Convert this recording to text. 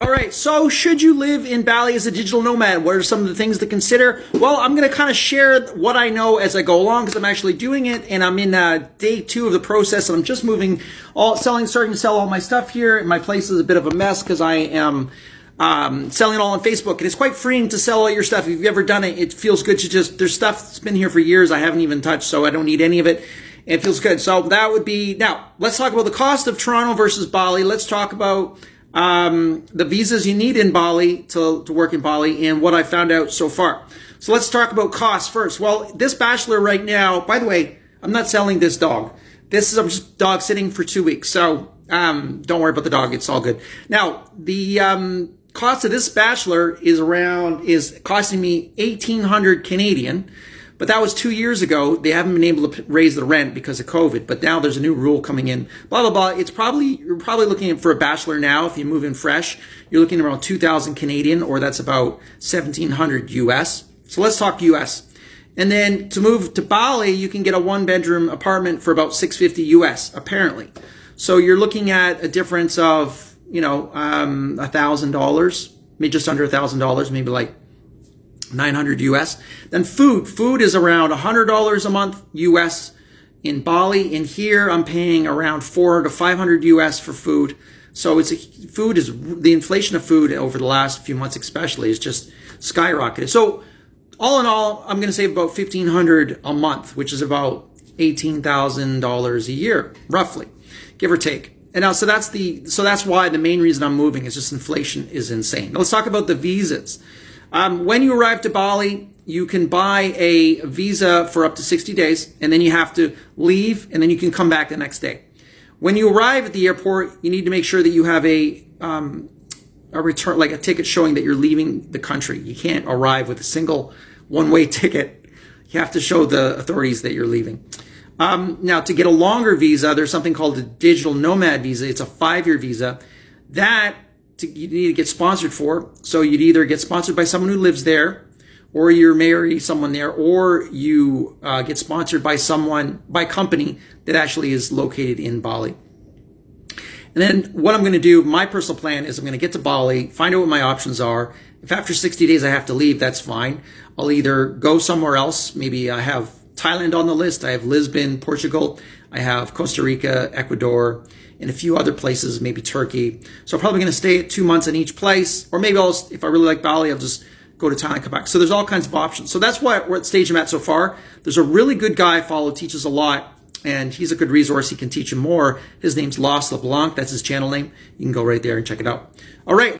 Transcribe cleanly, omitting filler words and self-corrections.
All right, so should you live in Bali as a digital nomad? What are some of the things to consider? Well, I'm going to kind of share what I know as I go along because I'm actually doing it, and I'm in day 2 of the process, and I'm just starting to sell all my stuff here. My place is a bit of a mess because I am selling it all on Facebook, and it's quite freeing to sell all your stuff. If you've ever done it, it feels good to there's stuff that's been here for years I haven't even touched, so I don't need any of it. It feels good. So that would be, now, let's talk about the cost of Toronto versus Bali. Let's talk about the visas you need in Bali to work in Bali and what I found out so far. So let's talk about costs first. Well, this bachelor right now, by the way, I'm not selling this dog. This is just dog sitting for 2 weeks. So don't worry about the dog. It's all good. Now, the cost of this bachelor is costing me 1,800 Canadian. But that was 2 years ago. They haven't been able to raise the rent because of COVID. But now there's a new rule coming in. Blah, blah, blah. You're probably looking at, for a bachelor now, if you move in fresh, you're looking at around 2,000 Canadian, or that's about 1,700 US. So let's talk US. And then to move to Bali, you can get a 1-bedroom apartment for about 650 US, apparently. So you're looking at a difference of, $1,000, maybe just under $1,000, maybe like 900 US. Then food is around $100 a month US in Bali. In here, I'm paying around 400 to 500 US for food. So the inflation of food over the last few months especially is just skyrocketed. So all in all, I'm going to save about $1,500 a month, which is about $18,000 a year, roughly, give or take. And now, so that's why the main reason I'm moving is just inflation is insane. Now let's talk about the visas. When you arrive to Bali, you can buy a visa for up to 60 days, and then you have to leave, and then you can come back the next day. When you arrive at the airport, you need to make sure that you have a return, like a ticket showing that you're leaving the country. You can't arrive with a single one-way ticket. You have to show the authorities that you're leaving. Now, to get a longer visa, there's something called a digital nomad visa. It's a 5-year visa. You need to get sponsored for. So you'd either get sponsored by someone who lives there, or you marry someone there, or you get sponsored by a company that actually is located in Bali. And then what I'm going to do, my personal plan is I'm going to get to Bali, find out what my options are. If after 60 days I have to leave, that's fine. I'll either go somewhere else. Maybe I have Thailand on the list. I have Lisbon, Portugal. I have Costa Rica, Ecuador, and a few other places, maybe Turkey. So I'm probably going to stay at 2 months in each place. Or maybe if I really like Bali, I'll just go to Thailand, come back. So there's all kinds of options. So that's what stage I'm at so far. There's a really good guy I follow, teaches a lot, and he's a good resource. He can teach you more. His name's Los LeBlanc. That's his channel name. You can go right there and check it out. All right.